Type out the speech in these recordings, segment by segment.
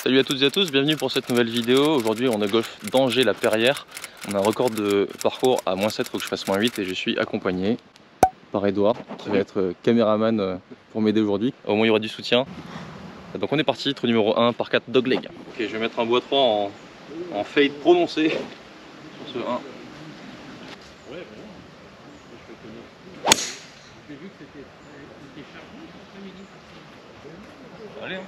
Salut à toutes et à tous, bienvenue pour cette nouvelle vidéo. Aujourd'hui on est golf d'Angers-la-Perrière. On a un record de parcours à -7, il faut que je fasse -8 et je suis accompagné par Edouard qui va être caméraman pour m'aider aujourd'hui. Au moins il y aura du soutien. Donc on est parti, trou numéro 1 par 4 dogleg. Ok, je vais mettre un bois 3 en fade prononcé sur ce 1. Allez, hein.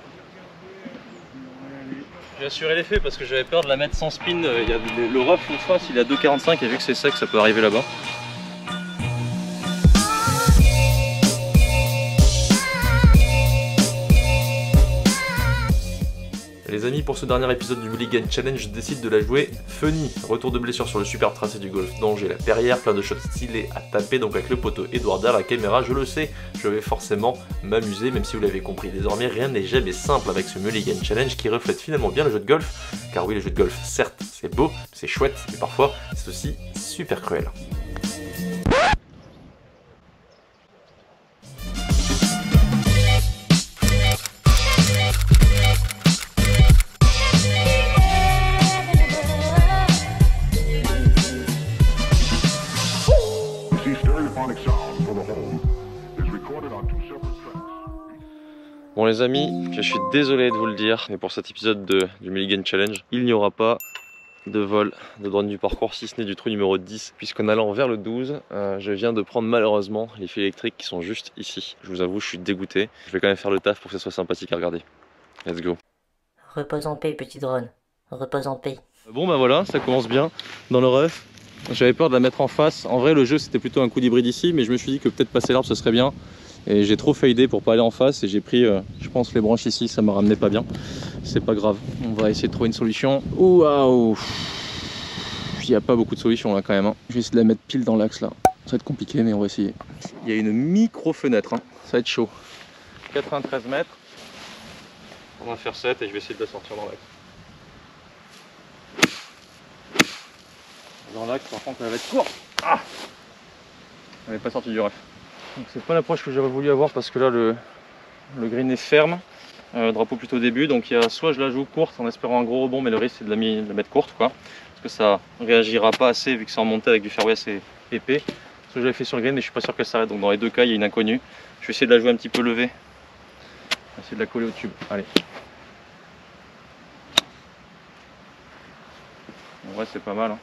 J'ai assuré l'effet parce que j'avais peur de la mettre sans spin. Il y a le rough en face, il est à 2,45 et vu que c'est sec, ça peut arriver là-bas. Les amis, pour ce dernier épisode du Mulligan Challenge, je décide de la jouer funny. Retour de blessure sur le super tracé du golf d'Angers-la-Perrière, plein de shots stylés à taper, donc avec le poteau Edouard derrière la caméra, je le sais, je vais forcément m'amuser, même si vous l'avez compris. Désormais, rien n'est jamais simple avec ce Mulligan Challenge qui reflète finalement bien le jeu de golf, car oui, le jeu de golf, certes, c'est beau, c'est chouette, mais parfois, c'est aussi super cruel. Bon les amis, je suis désolé de vous le dire, mais pour cet épisode du Mulligan Challenge, il n'y aura pas de vol de drone du parcours, si ce n'est du trou numéro 10, puisqu'en allant vers le 12, je viens de prendre malheureusement les fils électriques qui sont juste ici. Je vous avoue, je suis dégoûté. Je vais quand même faire le taf pour que ce soit sympathique à regarder. Let's go. Repose en paix, petit drone. Repose en paix. Bon bah voilà, ça commence bien dans le rough. J'avais peur de la mettre en face. En vrai, le jeu c'était plutôt un coup d'hybride ici, mais je me suis dit que peut-être passer l'arbre ce serait bien. Et j'ai trop fadé pour pas aller en face et j'ai pris, je pense, les branches ici, ça m'a ramené pas bien. C'est pas grave, on va essayer de trouver une solution. Waouh, il n'y a pas beaucoup de solutions là quand même. Hein. Je vais essayer de la mettre pile dans l'axe là. Ça va être compliqué, mais on va essayer. Il y a une micro fenêtre, hein. Ça va être chaud. 93 mètres. On va faire 7 et je vais essayer de la sortir dans l'axe. Dans l'axe, par contre, elle va être courte. Ah, elle n'est pas sortie du rough. Donc c'est pas l'approche que j'aurais voulu avoir parce que là le green est ferme, drapeau plutôt début, donc il y a soit je la joue courte en espérant un gros rebond, mais le risque c'est de la mettre courte quoi, parce que ça réagira pas assez vu que c'est en montée avec du fairway assez épais. Ce que j'avais fait sur le green mais je suis pas sûr qu'elle s'arrête, donc dans les deux cas il y a une inconnue. Je vais essayer de la jouer un petit peu levée, essayer de la coller au tube, allez. En vrai c'est pas mal hein.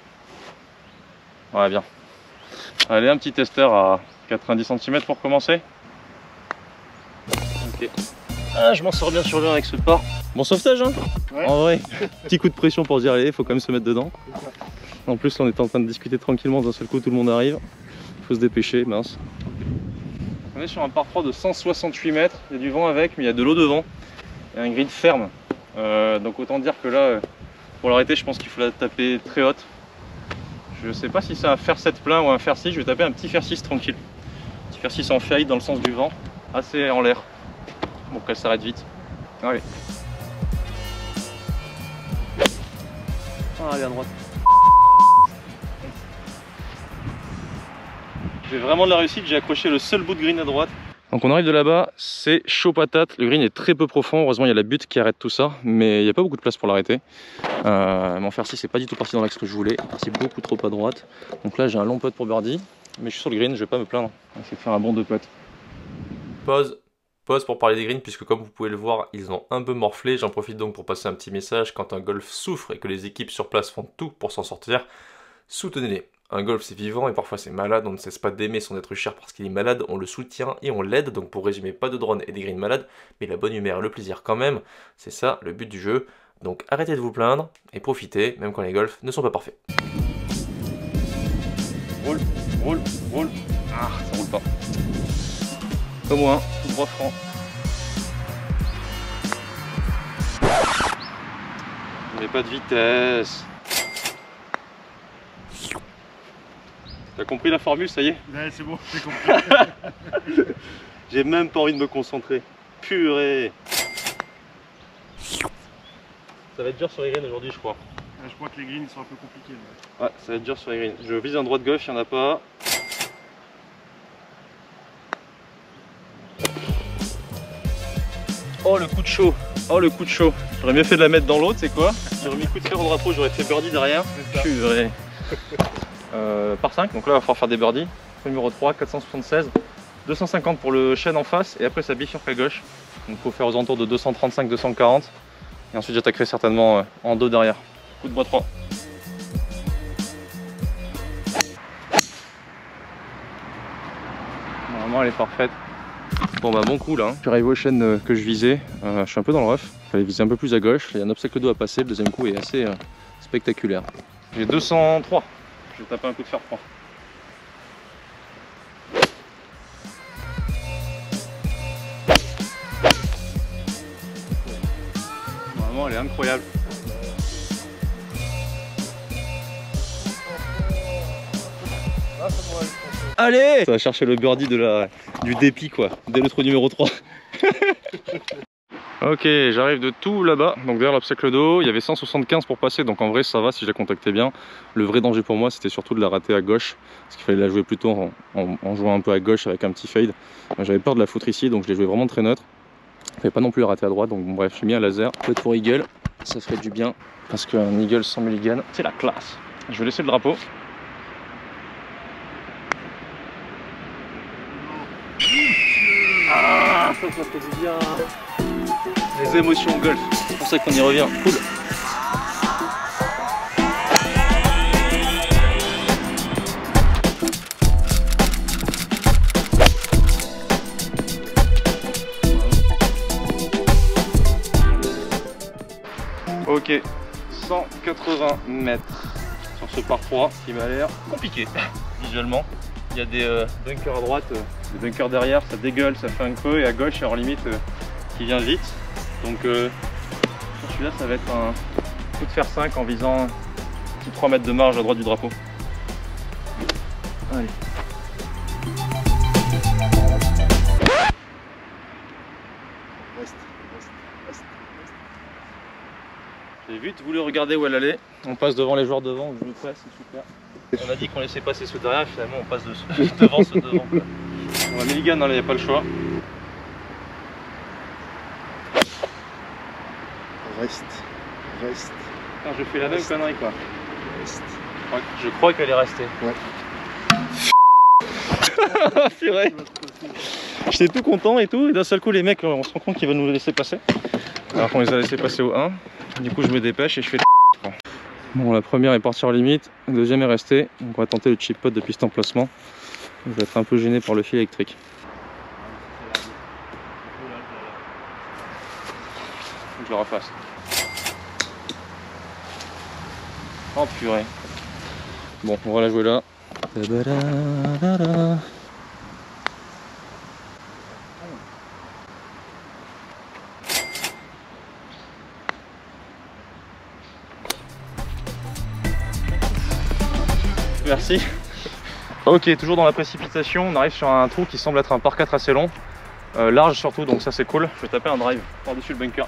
Ouais bien. Allez, un petit testeur à 90 cm pour commencer. Ok. Ah, je m'en sors bien sur le 1 avec ce pas. Bon sauvetage hein ouais. En vrai, petit coup de pression pour dire allez, il faut quand même se mettre dedans. En plus là on est en train de discuter tranquillement, d'un seul coup tout le monde arrive. Il faut se dépêcher, mince. On est sur un par 3 de 168 mètres, il y a du vent avec, mais il y a de l'eau devant. Et un grid ferme. Donc autant dire que là, pour l'arrêter, je pense qu'il faut la taper très haute. Je sais pas si c'est un fer 7 plein ou un fer 6, je vais taper un petit fer 6 tranquille. Petit fer 6 en fade dans le sens du vent, assez en l'air, pour qu'elle s'arrête vite. Allez. Ah, allez à droite. J'ai vraiment de la réussite, j'ai accroché le seul bout de green à droite. Donc on arrive de là-bas, c'est chaud patate, le green est très peu profond, heureusement il y a la butte qui arrête tout ça, mais il n'y a pas beaucoup de place pour l'arrêter. Mon fer 6 c'est pas du tout parti dans l'axe que je voulais, il est parti beaucoup trop à droite. Donc là j'ai un long putt pour birdie, mais je suis sur le green, je vais pas me plaindre. On va essayer de faire un bon 2 putts. Pause pour parler des greens, puisque comme vous pouvez le voir, ils ont un peu morflé. J'en profite donc pour passer un petit message. Quand un golf souffre et que les équipes sur place font tout pour s'en sortir, soutenez-les. Un golf c'est vivant et parfois c'est malade, on ne cesse pas d'aimer son être cher parce qu'il est malade, on le soutient et on l'aide. Donc pour résumer, pas de drone et des greens malades, mais la bonne humeur et le plaisir quand même, c'est ça le but du jeu. Donc arrêtez de vous plaindre et profitez, même quand les golfs ne sont pas parfaits. Roule, roule, roule. Ah, ça roule pas. Comme moi, tout droit franc. Mais pas de vitesse. T'as compris la formule, ça y est? Ouais, c'est bon, j'ai compris. J'ai même pas envie de me concentrer. Purée. Ça va être dur sur les greens aujourd'hui, je crois. Je crois que les greens sont un peu compliqués. Ouais, ça va être dur sur les greens. Je vise un droit de gauche, il n'y en a pas. Oh le coup de chaud. Oh le coup de chaud. J'aurais mieux fait de la mettre dans l'autre, c'est quoi? J'aurais mis coup de fer au drapeau, j'aurais fait birdie derrière. Purée. Par 5, donc là il va falloir faire des birdies. Numéro 3, 476. 250 pour le chêne en face et après ça bifurque à gauche. Donc il faut faire aux alentours de 235-240. Et ensuite j'attaquerai certainement en dos derrière. Coup de bois 3. Normalement elle est parfaite. Bon bah bon coup là. Je suis arrivé au chêne que je visais. Je suis un peu dans le rough. Il fallait viser un peu plus à gauche. Il y a un obstacle d'eau à passer. Le deuxième coup est assez spectaculaire. J'ai 203. Je vais taper un coup de fer 3. Vraiment elle est incroyable. Allez! Ça va chercher le birdie du dépit quoi, dès le trou numéro 3. Ok, j'arrive de tout là-bas, donc derrière l'obstacle d'eau, il y avait 175 pour passer, donc en vrai ça va si je la contactais bien. Le vrai danger pour moi c'était surtout de la rater à gauche, parce qu'il fallait la jouer plutôt en jouant un peu à gauche avec un petit fade. J'avais peur de la foutre ici, donc je l'ai joué vraiment très neutre. Il ne fallait pas non plus la rater à droite, donc bon, bref, j'ai mis un laser. Peut-être pour eagle, ça ferait du bien, parce qu'un eagle sans mulligan, c'est la classe. Je vais laisser le drapeau. Ah, ça fait du bien. Les émotions au golf, c'est pour ça qu'on y revient. Cool. Ok, 180 mètres sur ce par 3 qui m'a l'air compliqué visuellement. Il y a des bunkers à droite, des bunkers derrière, ça dégueule, ça fait un creux, et à gauche, il y a hors limite qui vient vite. Donc sur celui-là, ça va être un coup de fer 5 en visant un petit 3 mètres de marge à droite du drapeau. Allez. J'ai vite voulu regarder où elle allait. On passe devant les joueurs devant, je le passe, c'est super. On a dit qu'on laissait passer ceux derrière, finalement on passe devant ceux devant. On va mulligan, là il n'y a pas le choix. Reste. Putain, je fais la même connerie quoi. Reste. Je crois qu'elle est restée. Ouais. Purée. J'étais tout content et tout, et d'un seul coup les mecs on se rend compte qu'ils veulent nous laisser passer. Alors qu'on les a laissés passer au 1. Du coup je me dépêche et je fais bon, la première est partie en limite, la deuxième est restée. Donc on va tenter le chip pot depuis cet emplacement. Je vais être un peu gêné par le fil électrique. Je le refasse. Oh purée. Bon, on va la jouer là. Merci. Ok, toujours dans la précipitation, on arrive sur un trou qui semble être un par 4 assez long, large surtout, donc ça c'est cool. Je vais taper un drive par-dessus le bunker.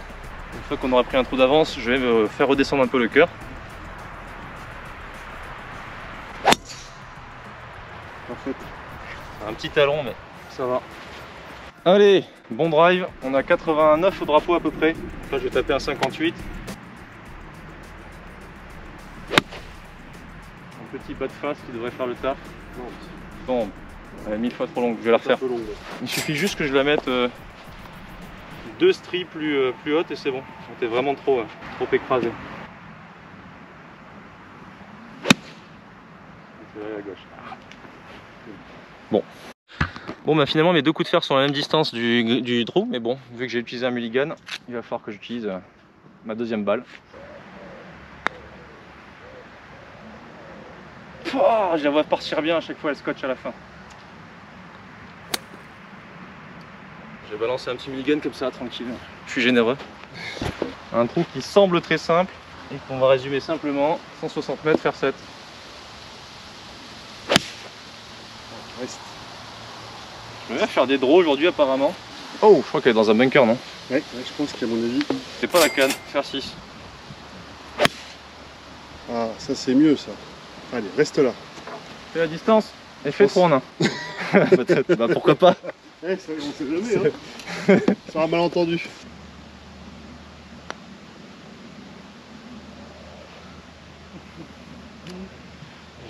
Une fois qu'on aura pris un trou d'avance, je vais me faire redescendre un peu le cœur. Parfait. Un petit talon, mais ça va. Allez, bon drive, on a 89 au drapeau à peu près. Là je vais taper un 58. Petit bas de face qui devrait faire le taf. Bon, elle est 1000 fois trop longue, je vais la refaire. Il suffit juste que je la mette 2 stries plus hautes et c'est bon. J'étais vraiment trop écrasé. À gauche. Bon bah finalement mes deux coups de fer sont à la même distance du trou, mais bon, vu que j'ai utilisé un mulligan, il va falloir que j'utilise ma deuxième balle. Oh, je la vois partir bien à chaque fois, elle scotche à la fin. Je vais balancer un petit mulligan comme ça, tranquille. Je suis généreux. Un trou qui semble très simple et qu'on va résumer simplement. 160 mètres, faire 7. Reste. Je vais faire des draws aujourd'hui apparemment. Oh, je crois qu'elle est dans un bunker, non? Ouais, je pense qu'à mon avis. C'est pas la canne, faire 6. Ah, ça c'est mieux ça. Allez, reste là. Fais la distance et fais trop en un. Peut-être, bah pourquoi pas. On sait jamais, hein. Ça sera malentendu.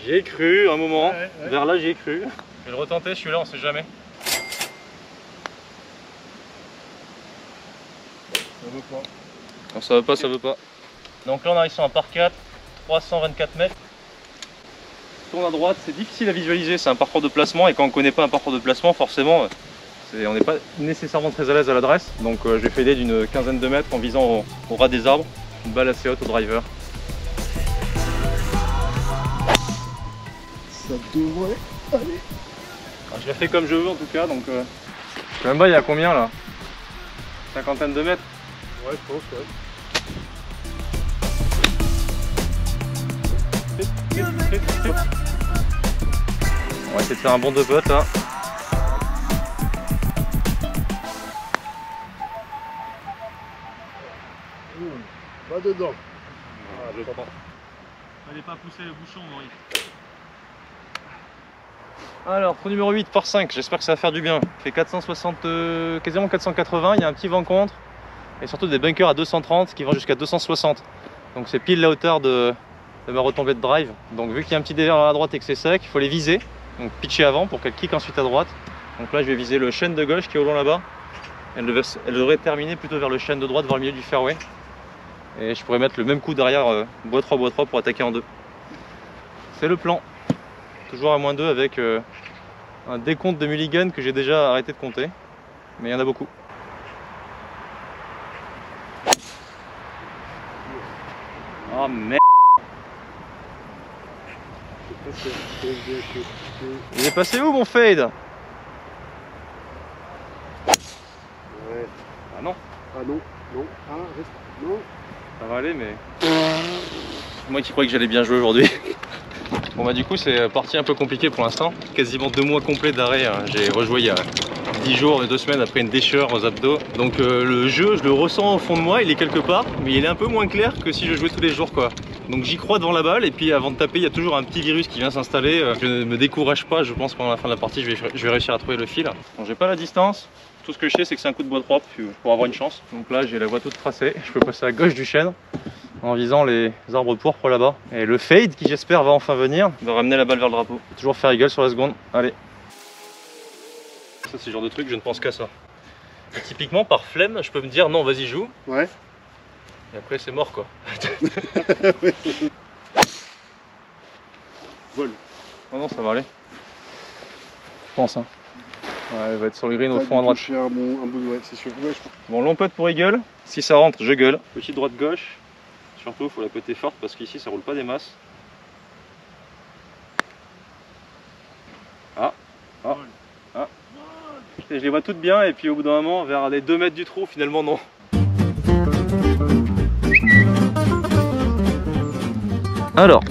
J'y ai cru un moment, Ouais. vers là j'y ai cru. Je vais le retenter celui-là, on sait jamais. Ça veut pas. Non, ça veut pas, ça veut pas. Donc là on arrive sur un par 4, 324 mètres. Tourne à droite, c'est difficile à visualiser, c'est un parcours de placement et quand on ne connaît pas un parcours de placement, forcément on n'est pas nécessairement très à l'aise à l'adresse. Donc je vais fader d'une quinzaine de mètres en visant au ras des arbres, une balle assez haute au driver. Ça devrait aller. Alors, je l'ai fait comme je veux en tout cas, donc je même pas, il y a combien là? Cinquantaine de mètres. Ouais, je pense, ouais. On va essayer de faire un bon de putt là. Va dedans. Ah, je t'entends. Fallait pas pousser le bouchon, Maurice. Alors, trou numéro 8 par 5, j'espère que ça va faire du bien. Il fait 460, quasiment 480, il y a un petit vent contre. Et surtout des bunkers à 230 qui vont jusqu'à 260. Donc c'est pile la hauteur de ma retombée de drive. Donc vu qu'il y a un petit dévers à droite et que c'est sec, il faut les viser. Donc pitcher avant pour qu'elle kick ensuite à droite. Donc là je vais viser le chêne de gauche qui est au long là-bas. Elle devrait terminer plutôt vers le chêne de droite, vers le milieu du fairway. Et je pourrais mettre le même coup derrière bois 3 pour attaquer en deux. C'est le plan. Toujours à -2 avec un décompte de mulligan que j'ai déjà arrêté de compter. Mais il y en a beaucoup. Oh merde. Il est passé où mon fade? Ouais. Ah non, Ah non, non, ah reste, non. ça va aller mais... Moi qui croyais que j'allais bien jouer aujourd'hui. Bon bah du coup c'est parti un peu compliqué pour l'instant. Quasiment 2 mois complets d'arrêt, hein. J'ai rejoué il y a 10 jours et 2 semaines après une déchirure aux abdos. Donc le jeu je le ressens au fond de moi, il est quelque part, mais il est un peu moins clair que si je jouais tous les jours quoi. Donc j'y crois devant la balle et puis avant de taper il y a toujours un petit virus qui vient s'installer. Je ne me décourage pas, je pense pendant la fin de la partie je vais réussir à trouver le fil. Bon, j'ai pas la distance, tout ce que je sais c'est que c'est un coup de bois propre pour avoir une chance. Donc là j'ai la voie toute tracée, je peux passer à gauche du chêne en visant les arbres pourpres là-bas. Et le fade qui j'espère va enfin venir, va ramener la balle vers le drapeau. Toujours faire eagle sur la seconde, allez. Ça c'est le genre de truc, je ne pense qu'à ça. Et typiquement par flemme, je peux me dire non vas-y joue. Ouais. Et après c'est mort quoi. Vol. Oh non ça va aller. Je pense hein. Ouais, il va être sur le green au fond à droite. Un bout de ouais, c'est sûr. Ouais, je pense. Bon long putt pour eagle, si ça rentre je gueule. Petite droite gauche, surtout il faut la côté forte parce qu'ici ça roule pas des masses. Ah, ah, ah. Et je les vois toutes bien et puis au bout d'un moment vers les 2 mètres du trou finalement non. Alors,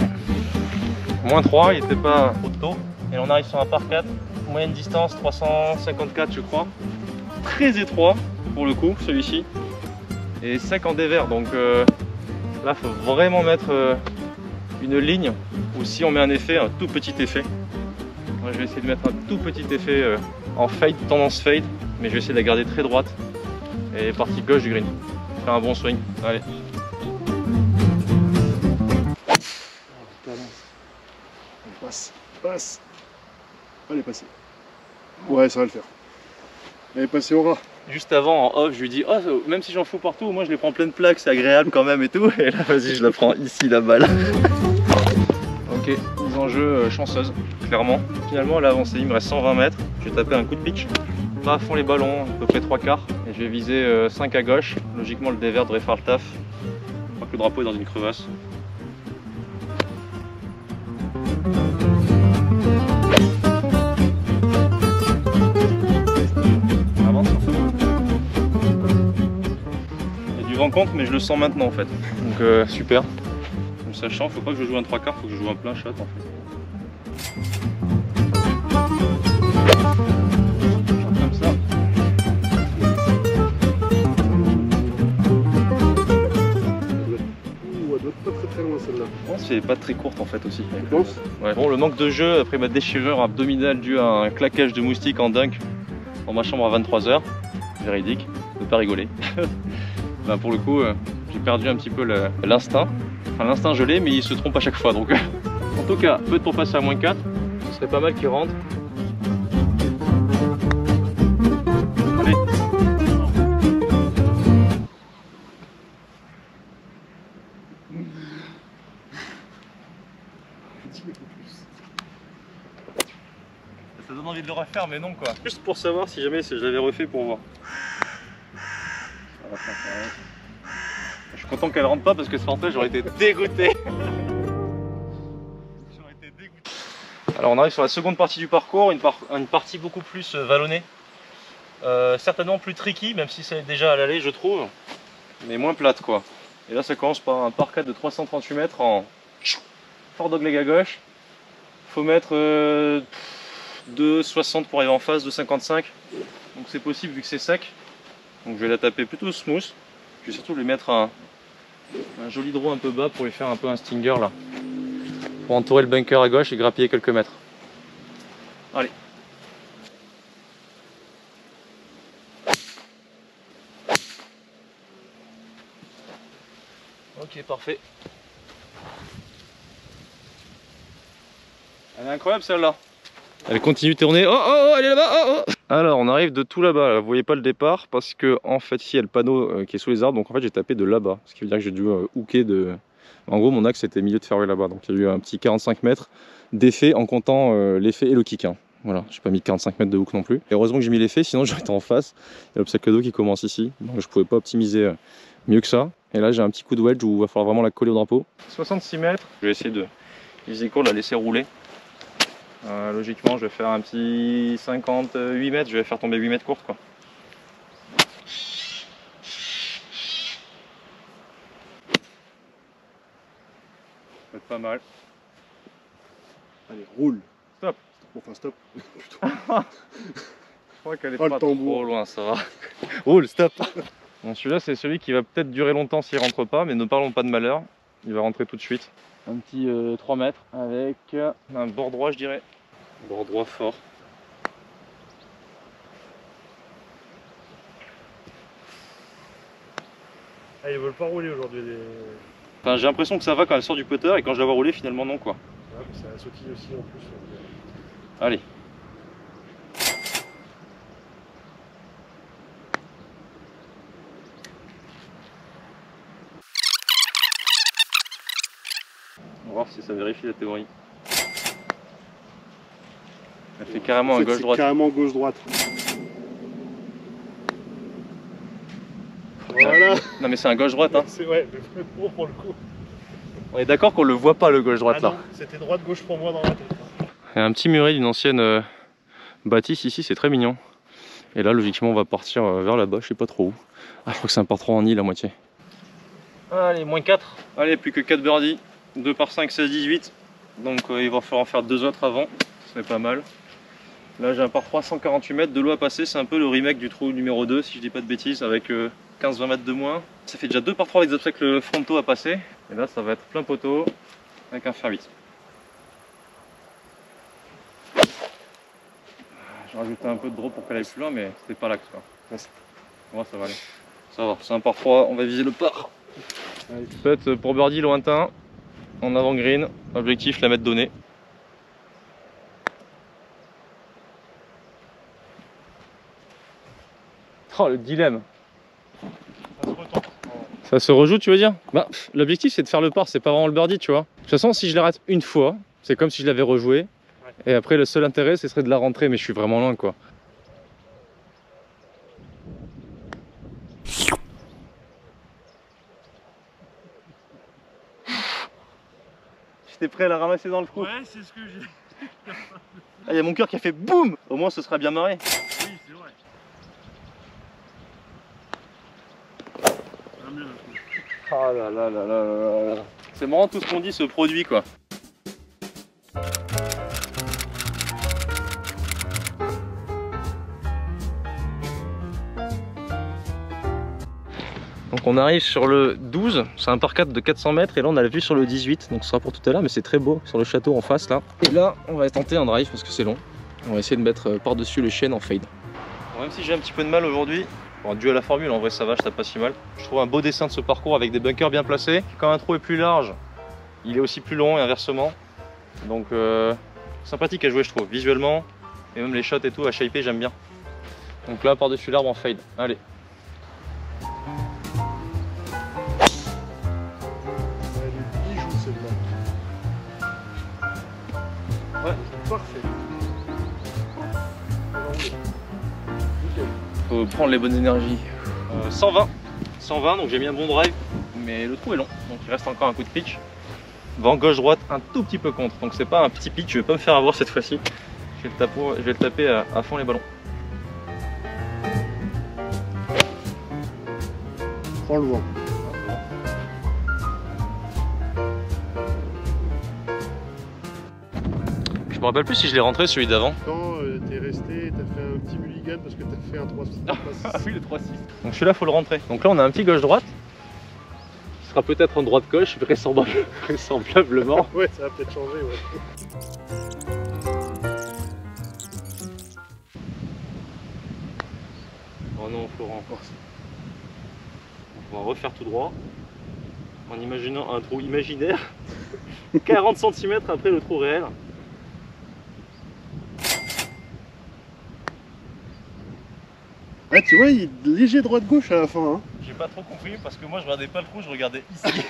-3, il n'était pas trop tôt. Et on arrive sur un par 4, moyenne distance 354 je crois. Très étroit pour le coup celui-ci. Et sec en dévers, donc là il faut vraiment mettre une ligne. Ou si on met un effet, un tout petit effet. Moi je vais essayer de mettre un tout petit effet en fade, tendance fade. Mais je vais essayer de la garder très droite. Et partie gauche du green. Faire un bon swing, allez. Passe, passe. Elle est passée. Ouais, ça va le faire. Elle est passée au ras. Juste avant, en off, je lui dis oh, même si j'en fous partout, moi je les prends pleine plaque, c'est agréable quand même et tout. Et là, vas-y, je la prends ici, la balle. Ok, mise en jeu chanceuse, clairement. Finalement, elle a avancé, il me reste 120 mètres. Je vais taper un coup de pitch. Pas à fond les ballons, à peu près 3/4. Et je vais viser 5 à gauche. Logiquement, le dévers devrait faire le taf. Je crois que le drapeau est dans une crevasse. Vent contre mais je le sens maintenant en fait, donc super. En sachant, faut pas que je joue un 3/4, faut que je joue un plein shot en fait. Comme ça. Elle doit être pas très loin celle-là. Je pense qu'elle est pas très courte en fait aussi. Tu penses? Ouais. Bon, le manque de jeu après ma déchirure abdominale due à un claquage de moustique en dunk dans ma chambre à 23 h, véridique, ne pas rigoler. Ben pour le coup, j'ai perdu un petit peu l'instinct. Enfin l'instinct je l'ai mais il se trompe à chaque fois donc En tout cas, peut-être pour passer à -4, ce serait pas mal qu'il rentre. Allez. Ça donne envie de le refaire, mais non quoi. Juste pour savoir si jamais je l'avais refait pour voir. Je suis content qu'elle rentre pas parce que sans rentrer j'aurais été dégoûté. Alors on arrive sur la seconde partie du parcours, une partie beaucoup plus vallonnée. Certainement plus tricky, même si c'est déjà à l'aller je trouve, mais moins plate quoi. Et là ça commence par un par 4 de 338 mètres en fort dogleg à gauche. Faut mettre 2,60 pour arriver en face, 2,55. Donc c'est possible vu que c'est sec. Donc je vais la taper plutôt smooth. Je vais surtout lui mettre un joli draw un peu bas pour lui faire un peu un stinger là. Pour entourer le bunker à gauche et grappiller quelques mètres. Allez. Ok, parfait. Elle est incroyable celle-là. Elle continue de tourner. Oh, oh, oh, elle est là-bas. Oh, oh. Alors, on arrive de tout là-bas. Vous voyez pas le départ parce que en fait, ici, il y a le panneau qui est sous les arbres. Donc, en fait, j'ai tapé de là-bas. Ce qui veut dire que j'ai dû hooker de. En gros, mon axe était milieu de fairway là-bas. Donc, il y a eu un petit 45 mètres d'effet en comptant l'effet et le kick. Hein. Voilà, j'ai pas mis 45 mètres de hook non plus. Et heureusement que j'ai mis l'effet, sinon j'aurais été en face. Il y a l'obstacle d'eau qui commence ici. Donc, je pouvais pas optimiser mieux que ça. Et là, j'ai un petit coup de wedge où il va falloir vraiment la coller au drapeau. 66 mètres. Je vais essayer de viser court, la laisser rouler. Logiquement, je vais faire un petit 58 mètres. Je vais faire tomber 8 mètres courtes, quoi. Ça va être pas mal. Allez, roule. Stop. Enfin, stop. Je crois qu'elle est pas trop loin, ça va. Roule, stop. Bon, celui-là, c'est celui qui va peut-être durer longtemps s'il rentre pas, mais ne parlons pas de malheur. Il va rentrer tout de suite. Un petit 3 mètres avec un bord droit, je dirais. Bord droit fort. Ah, ils veulent pas rouler aujourd'hui. Enfin, j'ai l'impression que ça va quand elle sort du putter et quand je la vois rouler, finalement, non quoi. Ouais, ça sautille aussi en plus. Allez. On va voir si ça vérifie la théorie. Elle fait carrément un gauche-droite. Carrément gauche-droite. Voilà. Non mais c'est un gauche-droite hein. C'est ouais, mais pour le coup. On est d'accord qu'on le voit pas le gauche-droite là. C'était droite-gauche pour moi dans la tête. Il y a un petit muret d'une ancienne bâtisse ici, c'est très mignon. Et là logiquement on va partir vers là-bas, je sais pas trop où. Ah je crois que c'est un par 3 en île à moitié. Allez, -4. Allez, plus que 4 birdies. 2 par 5, 16, 18. Donc il va falloir en faire 2 autres avant. Ce serait pas mal. Là j'ai un par 3, 148 mètres de l'eau à passer. C'est un peu le remake du trou numéro 2 si je dis pas de bêtises, avec 15-20 mètres de moins. Ça fait déjà 2 par 3 avec des obstacles frontaux à passer. Et là ça va être plein poteau avec un fer 8. J'ai rajouté un peu de draw pour qu'elle aille plus loin, mais c'était pas l'axe quoi. Ouais, ça va aller. Ça va, c'est un par 3, on va viser le par. Peut-être pour birdie lointain, en avant green, objectif la mettre donnée. Oh le dilemme. Ça se rejoue tu veux dire? Bah l'objectif c'est de faire le par, c'est pas vraiment le birdie tu vois. De toute façon si je la rate une fois, c'est comme si je l'avais rejoué. Et après le seul intérêt ce serait de la rentrer, mais je suis vraiment loin quoi. J'étais prêt à la ramasser dans le trou. Ouais, c'est ce que j'ai. Ah, y a mon cœur qui a fait boum. Au moins ce sera bien marré. Oui, c'est vrai. Oh là là là là là là. C'est marrant tout ce qu'on dit ce produit quoi. Donc on arrive sur le 12, c'est un par 4 de 400 mètres et là on a la vue sur le 18, donc ce sera pour tout à l'heure mais c'est très beau sur le château en face là. Et là on va tenter un drive parce que c'est long, on va essayer de mettre par-dessus le chêne en fade. Bon, même si j'ai un petit peu de mal aujourd'hui, bon, dû à la formule en vrai ça va, je tape pas si mal. Je trouve un beau dessin de ce parcours avec des bunkers bien placés. Quand un trou est plus large, il est aussi plus long et inversement. Donc sympathique à jouer je trouve, visuellement. Et même les shots et tout à shaper j'aime bien. Donc là par-dessus l'arbre en fade. Allez. Elle est bijou celle-là. Ouais. C'est parfait. Faut prendre les bonnes énergies. 120, donc j'ai mis un bon drive, mais le trou est long, donc il reste encore un coup de pitch. Vent gauche-droite un tout petit peu contre, donc c'est pas un petit pitch, je vais pas me faire avoir cette fois-ci. Je vais le taper à fond les ballons. Prends le vent. Je me rappelle plus si je l'ai rentré celui d'avant. Quand t'es resté, t'as fait un petit mulligan parce que t'as fait un 3-6. Ah oui, le 3-6. Donc celui-là, faut le rentrer. Donc là, on a un petit gauche-droite. Ce sera peut-être en droite-gauche, vraisemblablement. Ouais, ça va peut-être changer, ouais. Oh non, Florent. On va refaire tout droit. En imaginant un trou imaginaire. 40 cm après le trou réel. Ah, tu vois, il est léger droite-gauche à la fin. Hein. J'ai pas trop compris parce que moi je regardais pas le trou, je regardais ici.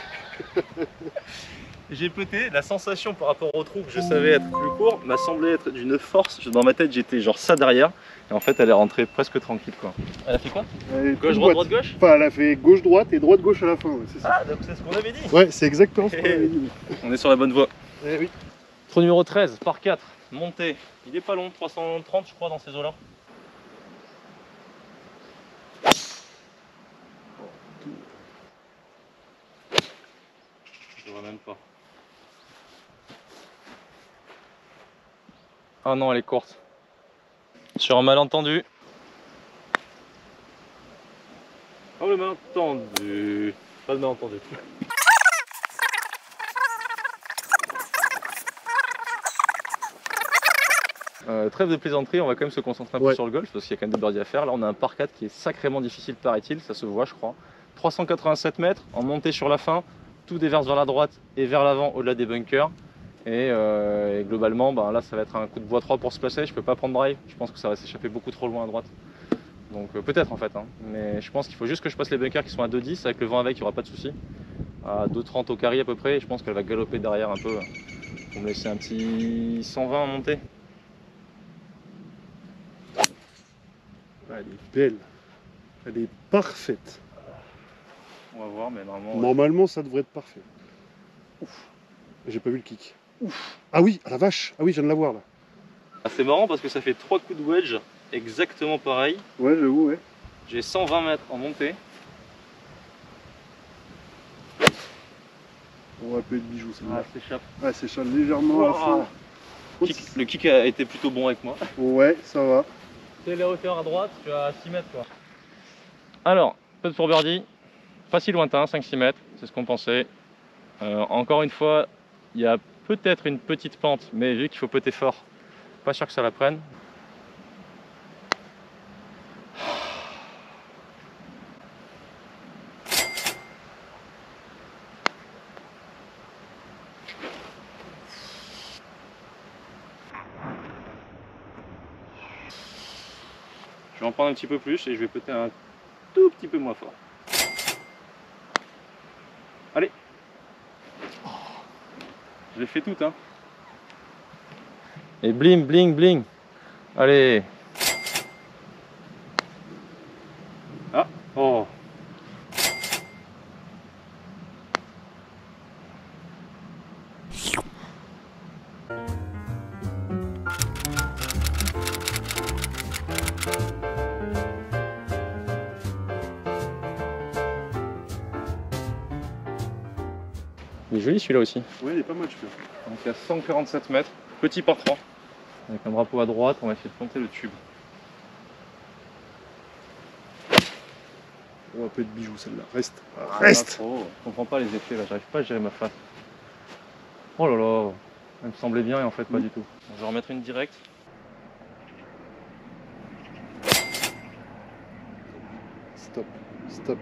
J'ai pété, la sensation par rapport au trou que je savais être plus court m'a semblé être d'une force. Dans ma tête j'étais genre ça derrière et en fait elle est rentrée presque tranquille quoi. Elle a fait quoi? Gauche, droite, droite, gauche? Enfin, elle a fait gauche-droite et droite-gauche à la fin, ouais, c'est ça. Ah donc c'est ce qu'on avait dit. Ouais, c'est exactement ce qu'on avait dit. On est sur la bonne voie. Eh oui. Trou numéro 13, par 4, montée. Il est pas long, 330 je crois dans ces eaux là. Je vois même pas. Ah non, elle est courte. Sur un malentendu. Oh le malentendu. Pas de malentendu. Trêve de plaisanterie, on va quand même se concentrer un peu sur le golf parce qu'il y a quand même des birdies à faire. Là on a un par 4 qui est sacrément difficile paraît-il, ça se voit je crois. 387 mètres en montée sur la fin, tout déverse vers la droite et vers l'avant au-delà des bunkers. Et globalement ben, là ça va être un coup de bois 3 pour se placer, je peux pas prendre drive, je pense que ça va s'échapper beaucoup trop loin à droite. Donc peut-être en fait, hein. Mais je pense qu'il faut juste que je passe les bunkers qui sont à 2,10, avec le vent avec il n'y aura pas de souci. À 2,30 au carré à peu près, et je pense qu'elle va galoper derrière un peu pour me laisser un petit 120 à monter. Elle est belle. Elle est parfaite. On va voir, mais normalement... Normalement, ça devrait être parfait. Ouf. J'ai pas vu le kick. Ouf. Ah oui, ah la vache. Ah oui, je viens de la voir là. Ah, c'est marrant parce que ça fait 3 coups de wedge exactement pareil. Ouais, j'avoue, ouais. J'ai 120 mètres en montée. On va peu être bijou celle-là. Ah, s'échappe. Ah, s'échappe légèrement à la fin. Le kick a été plutôt bon avec moi. Ouais, ça va. C'est la hauteur à droite, tu as 6 mètres quoi. Alors, peu pour birdie, pas si lointain, 5-6 mètres, c'est ce qu'on pensait. Encore une fois, il y a peut-être une petite pente, mais vu qu'il faut putter fort, pas sûr que ça la prenne. Je vais en prendre un petit peu plus et je vais putter un tout petit peu moins fort. Allez. Je l'ai fait toute hein. Et bling bling bling. Allez. Ah. Oh. Il est joli celui-là aussi. Ouais, il est pas mal celui-là. Donc il y a 147 mètres, petit par 3. Avec un drapeau à droite, on va essayer de planter le tube. On va peu être bijou celle-là. Reste. Ah, Reste. Je comprends pas les effets là, j'arrive pas à gérer ma face. Oh là là, elle me semblait bien et en fait pas du tout. Je vais remettre une directe. Stop. Stop.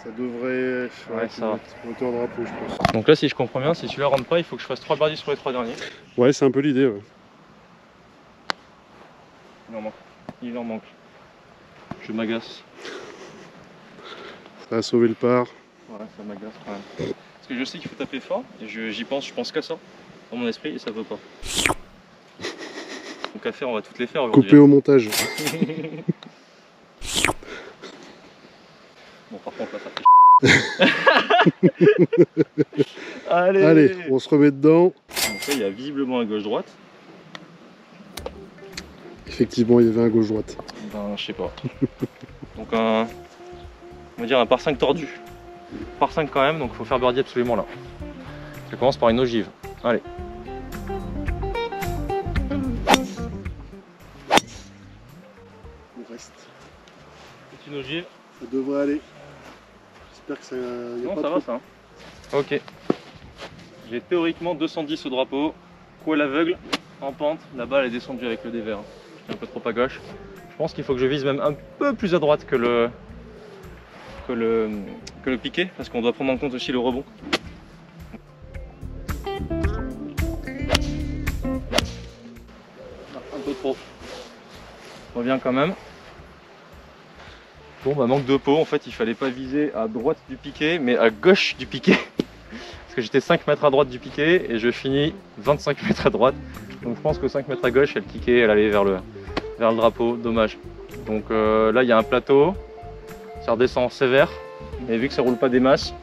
Ça devrait Ouais, ça va. hauteur drapeau, je pense. Donc là, si je comprends bien, si celui-là rentre pas, il faut que je fasse 3 birdies sur les 3 derniers. Ouais, c'est un peu l'idée. Ouais. Il en manque. Il en manque. Je m'agace. Ça a sauvé le par. Ouais, ça m'agace quand même. Parce que je sais qu'il faut taper fort, et j'y pense, je pense qu'à ça, dans mon esprit, et ça veut pas. Donc à faire, on va toutes les faire aujourd'hui. Coupé au montage. Bon, par contre, là, ça fait Allez. Allez, on se remet dedans. Donc là, il y a visiblement un gauche-droite. Effectivement, il y avait un gauche-droite. Ben, je sais pas. Donc on va dire un par 5 tordu. Par 5 quand même, donc il faut faire birdie absolument là. Ça commence par une ogive. Allez. On reste. C'est une ogive. Ça devrait aller. J'espère que ça. Y a Non, pas ça trop. va ça. Ok. J'ai théoriquement 210 au drapeau. Coup à l'aveugle, en pente. La balle est descendue avec le dévers. J'étais un peu trop à gauche. Je pense qu'il faut que je vise même un peu plus à droite que le piqué, parce qu'on doit prendre en compte aussi le rebond. Un peu trop. Revient quand même. Bon bah manque de peau, en fait il fallait pas viser à droite du piqué mais à gauche du piqué. Parce que j'étais 5 mètres à droite du piqué et je finis 25 mètres à droite. Donc je pense que 5 mètres à gauche elle piquait, elle allait vers le drapeau, dommage. Donc là il y a un plateau, ça redescend sévère. Et vu que ça roule pas des masses,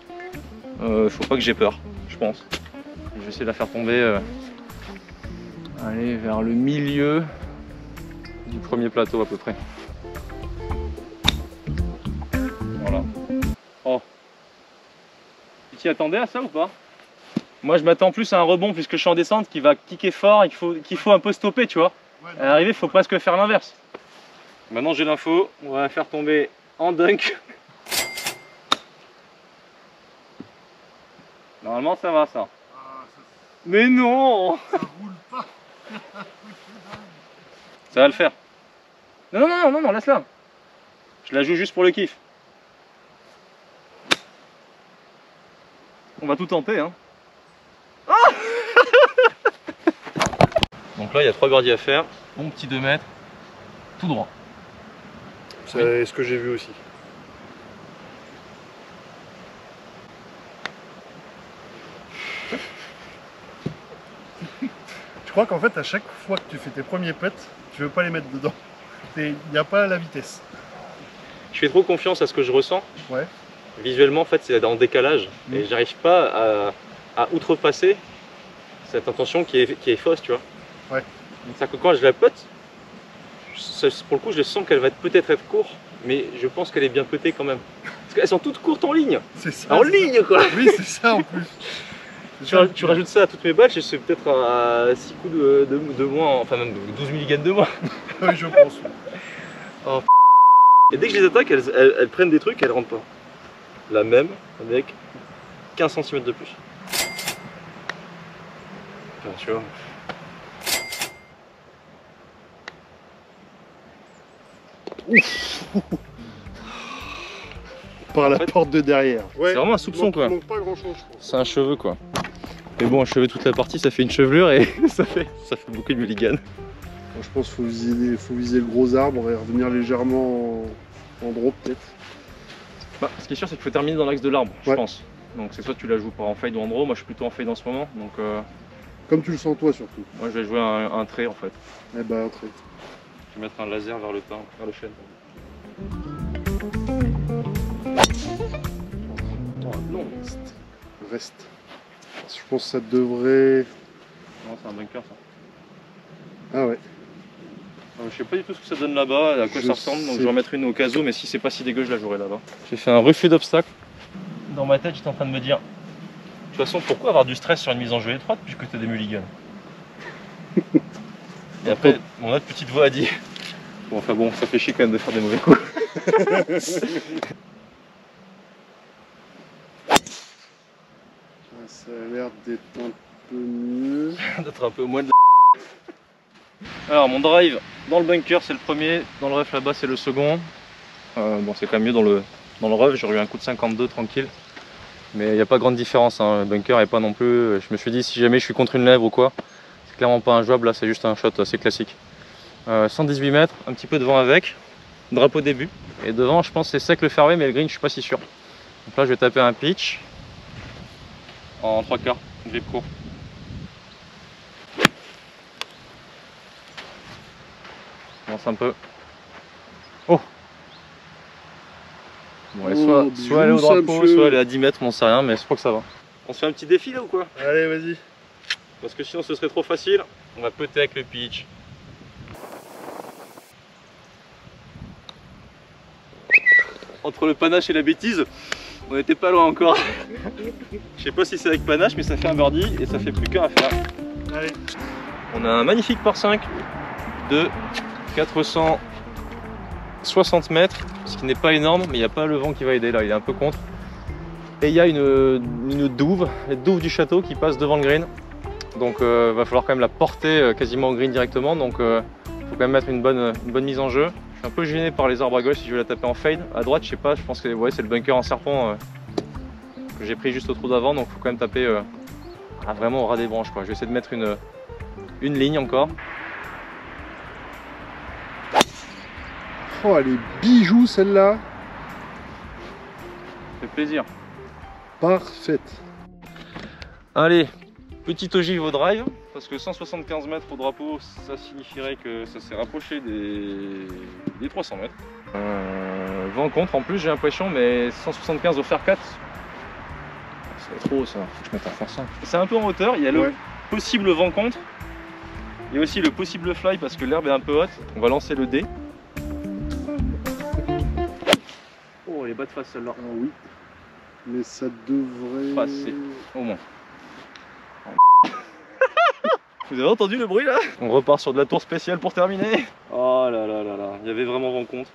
faut pas que j'ai peur, je pense. Je vais essayer de la faire tomber aller vers le milieu du premier plateau à peu près. Voilà. Oh. Tu t'y attendais à ça ou pas? Moi je m'attends plus à un rebond puisque je suis en descente qui va kicker fort et qu'il faut un peu stopper, tu vois. Ouais, À l'arrivée, il faut presque faire l'inverse. Maintenant j'ai l'info, on va la faire tomber en dunk. Normalement ça va ça. Mais non! Ça roule pas. Ça va le faire. Non, non, non, non, non, laisse-la. Je la joue juste pour le kiff. On va tout tenter, hein. Ah donc là, il y a 3 birdies à faire. Bon petit 2 mètres. Tout droit. C'est ce que j'ai vu aussi. Je crois qu'en fait, à chaque fois que tu fais tes premiers putts, tu veux pas les mettre dedans. Il n'y a pas la vitesse. Je fais trop confiance à ce que je ressens. Ouais. Visuellement, en fait, c'est en décalage. Et j'arrive pas à outrepasser cette intention qui est fausse, tu vois. Ouais. Donc ça que quand je la putt, pour le coup, je sens qu'elle va peut-être être courte, mais je pense qu'elle est bien puttée quand même. Parce qu'elles sont toutes courtes en ligne. C'est ça. En ligne, quoi. Oui, c'est ça en plus. Tu rajoutes ça à toutes mes balles, je suis peut-être à 6 coups de moins, enfin même 12 mulligans de moins. Oui, je pense. Oh, et dès que je les attaque, elles prennent des trucs et elles rentrent pas. La même avec 15 cm de plus. Bien sûr. Par la En fait, porte de derrière. Ouais, c'est vraiment un soupçon, quoi. Il manque pas grand chose, je pense. C'est un cheveu, quoi. Mais bon, un cheveu toute la partie, ça fait une chevelure et ça fait beaucoup de mulligans. Je pense qu'il faut viser le gros arbre et revenir légèrement en drop peut-être. Bah, ce qui est sûr, c'est qu'il faut terminer dans l'axe de l'arbre, je Ouais. pense. Donc c'est soit tu la joues en fade ou en draw, moi je suis plutôt en fade en ce moment. Donc Comme tu le sens toi surtout. moi je vais jouer un trait en fait. Eh ben, très. Je vais mettre un laser vers le teint, vers le chêne. Oh non. Reste. Je pense que ça devrait. Non, c'est un bunker ça. Ah ouais. Je sais pas du tout ce que ça donne là-bas, à quoi Je ça ressemble, donc sais. je vais en mettre une au cas où, mais si c'est pas si dégueu, je la jouerai là-bas. J'ai fait un refus d'obstacle. Dans ma tête, j'étais en train de me dire, de toute façon, pourquoi avoir du stress sur une mise en jeu étroite puisque tu as des mulligans? Et après, mon autre petite voix a dit, bon, enfin bon, ça fait chier quand même de faire des mauvais coups. Ça a l'air d'être un peu mieux. D'être un peu moins de la... Alors, mon drive dans le bunker, c'est le premier, dans le ref là-bas, c'est le second. Bon, c'est quand même mieux dans le Dans le rough, j'aurais eu un coup de 52 tranquille. Mais il n'y a pas grande différence, hein. Le bunker n'est pas non plus. Je me suis dit, si jamais je suis contre une lèvre ou quoi, c'est clairement pas injouable. Là, c'est juste un shot assez classique. 118 mètres, un petit peu de vent avec. Drapeau début. Et devant, je pense que c'est sec le fairway, mais le green, je suis pas si sûr. Donc là, je vais taper un pitch en 3/4, grip court. Je commence un peu. Oh! Bon, elle soit elle est au drapeau, soit elle est à 10 mètres, on n'en sait rien, mais je crois que ça va. On se fait un petit défi là ou quoi? Allez, vas-y. Parce que sinon ce serait trop facile. On va putter avec le pitch. Entre le panache et la bêtise, on n'était pas loin encore. Je sais pas si c'est avec panache, mais ça fait un birdie et ça fait plus qu'un à faire. Allez. On a un magnifique par 5 de 460 mètres, ce qui n'est pas énorme, mais il n'y a pas le vent qui va aider là, il est un peu contre. Et il y a une douve, les douves du château qui passe devant le green. Donc va falloir quand même la porter quasiment au green directement. Donc faut quand même mettre une bonne mise en jeu. Je suis un peu gêné par les arbres à gauche si je vais la taper en fade. À droite, je sais pas, je pense que ouais, c'est le bunker en serpent que j'ai pris juste au trou d'avant. Donc faut quand même taper vraiment au ras des branches, quoi. Je vais essayer de mettre une ligne encore. Oh, elle est bijou celle-là. Ça fait plaisir. Parfaite. Allez, petit ogive au drive, parce que 175 mètres au drapeau, ça signifierait que ça s'est rapproché des 300 mètres. Vent contre en plus, j'ai l'impression, mais 175 au fer 4, c'est trop ça, faut que je mette à faire ça. C'est un peu en hauteur, il y a le possible vent contre, il y a aussi le possible fly parce que l'herbe est un peu haute. On va lancer le dé. Oh, elle est bas de face celle-là. Ah oui. Mais ça devrait passer, au moins. Vous avez entendu le bruit là? On repart sur de la tour spéciale pour terminer. Oh là là là là, il y avait vraiment vent contre.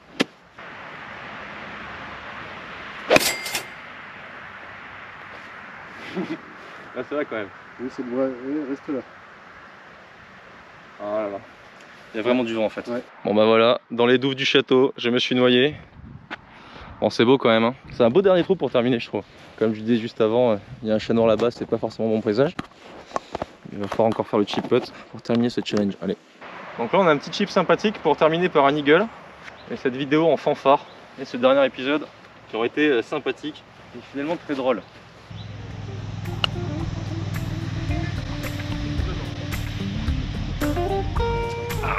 Là c'est vrai quand même. Oui, ça devrait rester là. Oh là là. Il y a vraiment du vent en fait. Ouais. Bon bah voilà, dans les douves du château, je me suis noyé. Bon c'est beau quand même, hein. C'est un beau dernier trou pour terminer je trouve. Comme je disais juste avant, il y a un chat noir là-bas, c'est pas forcément bon présage. Il va falloir encore faire le chip putt pour terminer ce challenge. Allez. Donc là on a un petit chip sympathique pour terminer par un eagle. Et cette vidéo en fanfare. Et ce dernier épisode qui aurait été sympathique et finalement très drôle.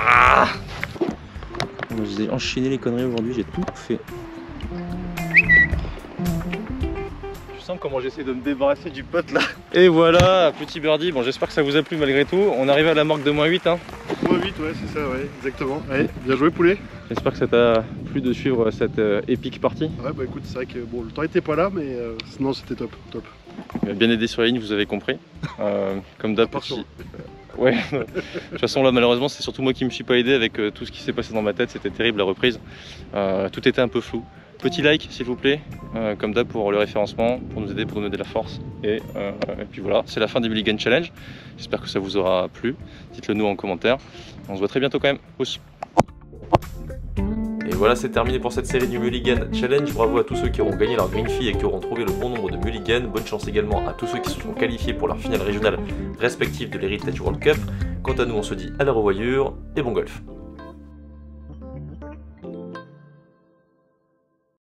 Ah, j'ai enchaîné les conneries aujourd'hui, j'ai tout fait. Tu sens comment j'essaie de me débarrasser du pote là. Et voilà, petit birdie. Bon, j'espère que ça vous a plu malgré tout. On arrive à la marque de -8. Hein. -8, ouais, c'est ça, ouais, exactement. Allez, bien joué, poulet. J'espère que ça t'a plu de suivre cette épique partie. Ouais, bah écoute, c'est vrai que bon, le temps était pas là, mais sinon c'était top, top. Bien aidé sur la ligne, vous avez compris. Comme d'hab, petit. Ouais, de toute façon là malheureusement c'est surtout moi qui me suis pas aidé avec tout ce qui s'est passé dans ma tête, c'était terrible la reprise, tout était un peu flou. Petit like s'il vous plaît, comme d'hab pour le référencement, pour nous aider la force, et puis voilà, c'est la fin des Mulligan Challenge, j'espère que ça vous aura plu, dites-le nous en commentaire, on se voit très bientôt quand même, pouce. Et voilà, c'est terminé pour cette série du Mulligan Challenge. Bravo à tous ceux qui auront gagné leur green fee et qui auront trouvé le bon nombre de mulligan. Bonne chance également à tous ceux qui se sont qualifiés pour leur finale régionale respective de l'Heritage World Cup. Quant à nous, on se dit à la revoyure et bon golf.